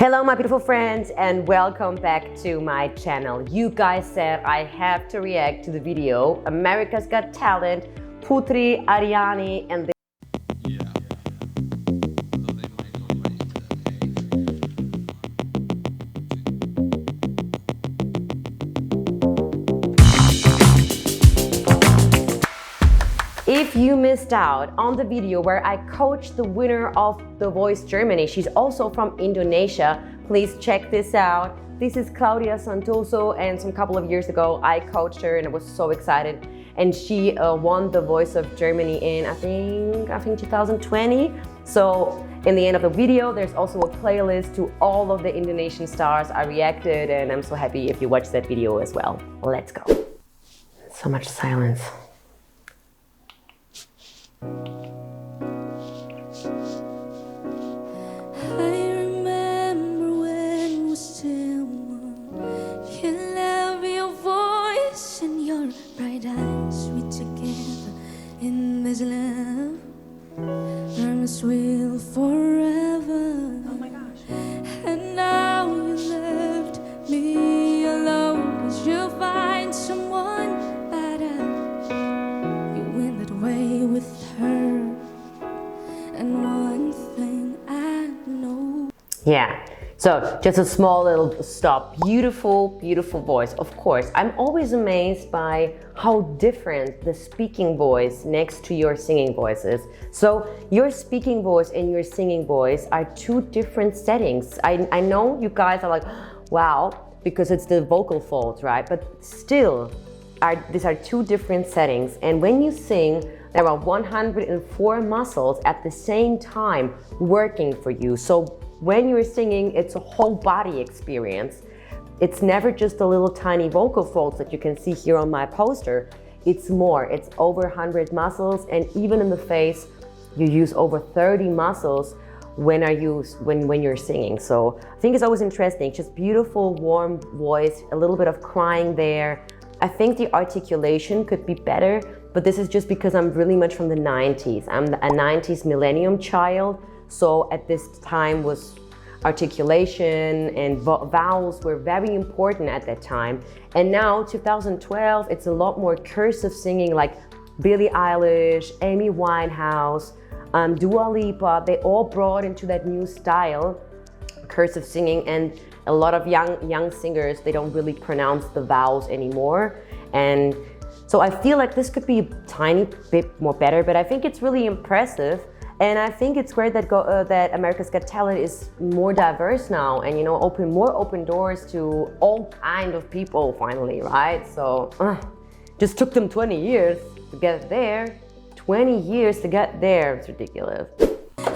Hello my beautiful friends and welcome back to my channel. You guys said I have to react to the video America's Got Talent, PUTRI Ariani and the If you missed out on the video where I coached the winner of The Voice Germany, she's also from Indonesia, please check this out. This is Claudia Santoso, and some couple of years ago I coached her and I was so excited. And she won The Voice of Germany in I think 2020. So in the end of the video, there's also a playlist to all of the Indonesian stars I reacted, and I'm so happy if you watch that video as well. Let's go. So much silence. Love, promise we'll forever. Oh my gosh. And now you left me alone, 'cause you'll find someone better. You went that way with her, and one thing I know. Yeah. So just a small little stop. Beautiful, beautiful voice. Of course, I'm always amazed by how different the speaking voice next to your singing voice is. So your speaking voice and your singing voice are two different settings. I know you guys are like, wow, because it's the vocal folds, right? But still, these are two different settings. And when you sing, there are 104 muscles at the same time working for you. So when you're singing, it's a whole body experience. It's never just the little tiny vocal folds that you can see here on my poster. It's more, it's over 100 muscles, and even in the face, you use over 30 muscles when you're singing. So I think it's always interesting, just beautiful, warm voice, a little bit of crying there. I think the articulation could be better, but this is just because I'm really much from the 90s. I'm a 90s millennium child. So at this time was articulation and vowels were very important at that time. And now 2012, it's a lot more cursive singing, like Billie Eilish, Amy Winehouse, Dua Lipa. They all brought into that new style, cursive singing, and a lot of young singers, they don't really pronounce the vowels anymore. And so I feel like this could be a tiny bit more better, but I think it's really impressive. And I think it's great that that America's Got Talent is more diverse now, and open more open doors to all kind of people finally, right? So just took them 20 years to get there. 20 years to get there. It's ridiculous.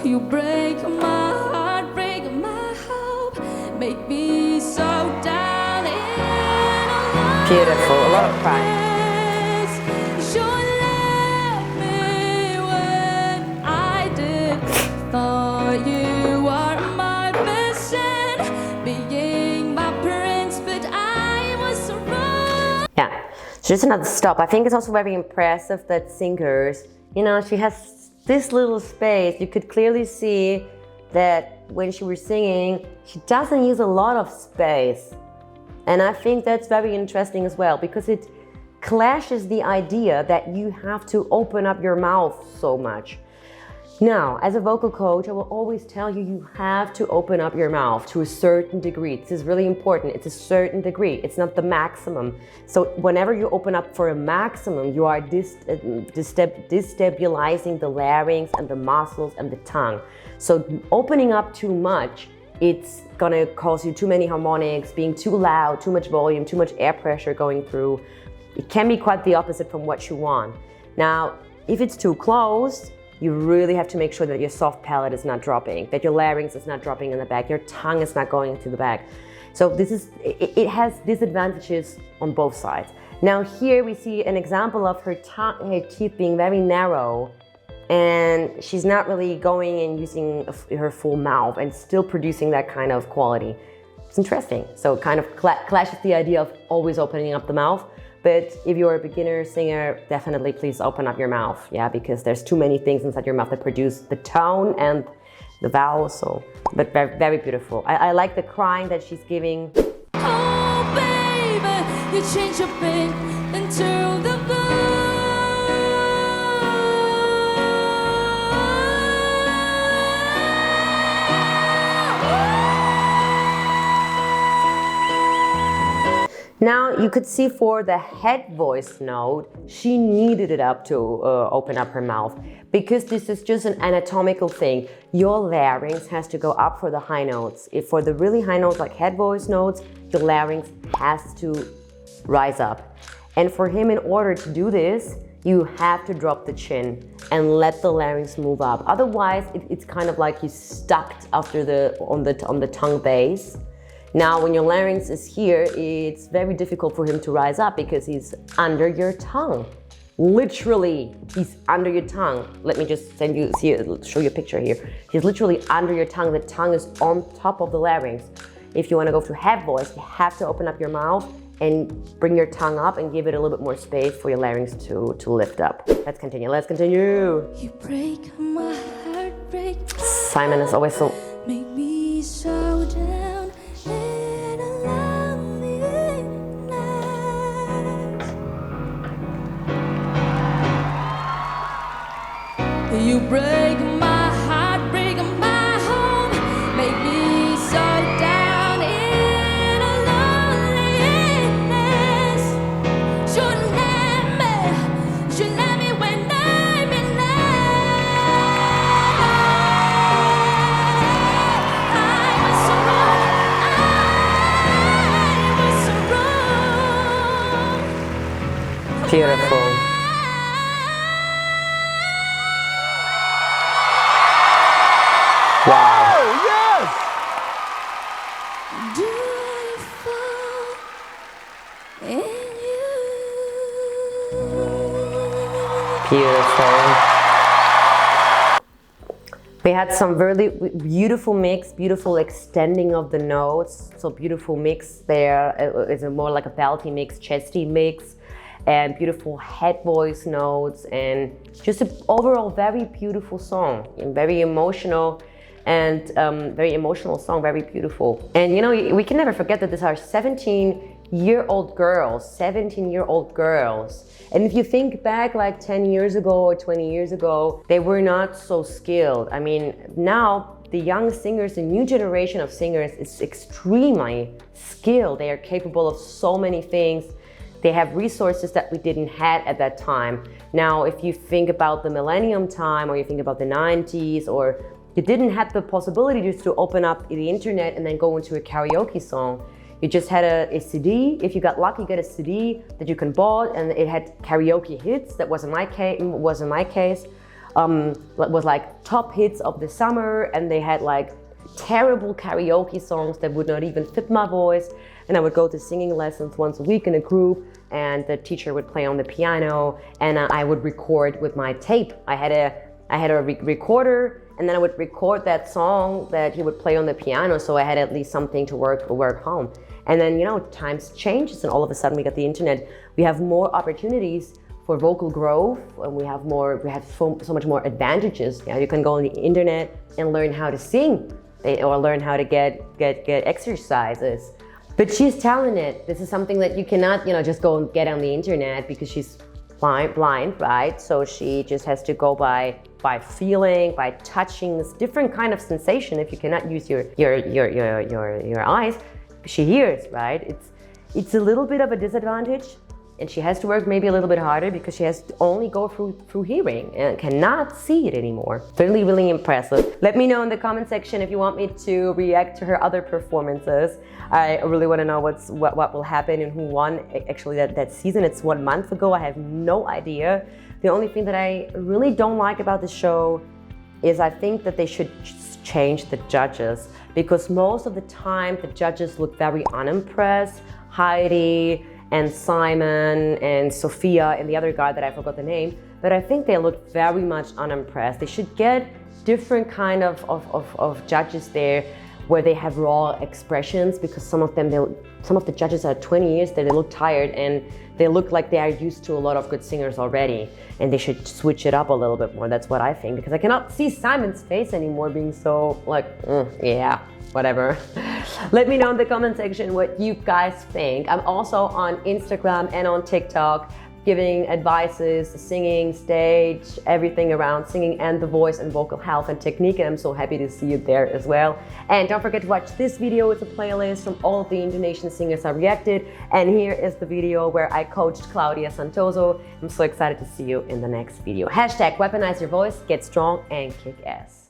You break my heart, break my hope, make me so down and alone. Beautiful, a lot of crying. You are my vision, being my prince, but I was wrong. Yeah, so just another stop. I think it's also very impressive that singers, she has this little space. You could clearly see that when she was singing, she doesn't use a lot of space. And I think that's very interesting as well, because it clashes the idea that you have to open up your mouth so much. Now, as a vocal coach, I will always tell you, you have to open up your mouth to a certain degree. This is really important. It's a certain degree. It's not the maximum. So whenever you open up for a maximum, you are destabilizing the larynx and the muscles and the tongue. So opening up too much, it's gonna cause you too many harmonics, being too loud, too much volume, too much air pressure going through. It can be quite the opposite from what you want. Now, if it's too closed, you really have to make sure that your soft palate is not dropping, that your larynx is not dropping in the back, your tongue is not going into the back. So it has disadvantages on both sides. Now here we see an example of her teeth being very narrow, and she's not really going and using her full mouth and still producing that kind of quality. It's interesting. So it kind of clashes the idea of always opening up the mouth. But if you're a beginner singer, definitely please open up your mouth, yeah, because there's too many things inside your mouth that produce the tone and the vowels. So, but very, very beautiful. I like the crying that she's giving. Oh, baby, you change your pain into the blue. Now you could see for the head voice note, she needed it up to open up her mouth, because this is just an anatomical thing. Your larynx has to go up for the high notes. If for the really high notes like head voice notes, your larynx has to rise up. And for him, in order to do this, you have to drop the chin and let the larynx move up. Otherwise, it's kind of like you stuck after on the tongue base. Now, when your larynx is here, it's very difficult for him to rise up because he's under your tongue. Literally, he's under your tongue. Let me just show you a picture here. He's literally under your tongue. The tongue is on top of the larynx. If you want to go to head voice, you have to open up your mouth and bring your tongue up and give it a little bit more space for your larynx to lift up. Let's continue. You break my heart, break my Simon is always so... make me so down. You break my heart, break my home, make me so down in a loneliness. Should let me when I'm in love. I was so wrong, Beautiful. Wow. Oh, yes! Do I fall in you? Beautiful. We had some really beautiful mix, beautiful extending of the notes. So beautiful mix there. It's more like a belty mix, chesty mix, and beautiful head voice notes, and just an overall very beautiful song and very emotional. And very emotional song, very beautiful. And you know, we can never forget that these are 17-year-old girls, 17-year-old girls. And if you think back like 10 years ago or 20 years ago, they were not so skilled. I mean, now the young singers, the new generation of singers is extremely skilled. They are capable of so many things. They have resources that we didn't have at that time. Now, if you think about the millennium time, or you think about the 90s, or you didn't have the possibility just to open up the internet and then go into a karaoke song. You just had a CD. If you got lucky, you got a CD that you can buy, and it had karaoke hits. That was in my case. Was like top hits of the summer, and they had like terrible karaoke songs that would not even fit my voice. And I would go to singing lessons once a week in a group, and the teacher would play on the piano, and I would record with my tape. I had a recorder. And then I would record that song that he would play on the piano, so I had at least something to work home. And then, you know, times changes, and all of a sudden we got the internet. We have more opportunities for vocal growth, and we have so much more advantages. Yeah, you can go on the internet and learn how to sing, or learn how to get exercises. But she's talented. This is something that you cannot, you know, just go and get on the internet, because she's blind, right? So she just has to go by feeling, by touching, this different kind of sensation. If you cannot use your eyes, she hears, right? It's a little bit of a disadvantage, and she has to work maybe a little bit harder, because she has to only go through hearing and cannot see it anymore. Really, really impressive. Let me know in the comment section if you want me to react to her other performances. I really want to know what will happen and who won actually that season. It's 1 month ago. I have no idea. The only thing that I really don't like about the show is I think that they should change the judges, because most of the time the judges look very unimpressed. Heidi and Simon and Sophia and the other guy that I forgot the name, but I think they look very much unimpressed. They should get different kind of judges there, where they have raw expressions, because some of the judges are 20 years, they look tired and they look like they are used to a lot of good singers already, and they should switch it up a little bit more. That's what I think, because I cannot see Simon's face anymore being so like, yeah, whatever. Let me know in the comment section what you guys think. I'm also on Instagram and on TikTok, giving advices, singing, stage, everything around singing and the voice and vocal health and technique, and I'm so happy to see you there as well. And don't forget to watch this video. It's a playlist from all of the Indonesian singers I reacted, and here is the video where I coached Claudia Santoso. I'm so excited to see you in the next video. Hashtag weaponize your voice, get strong and kick ass.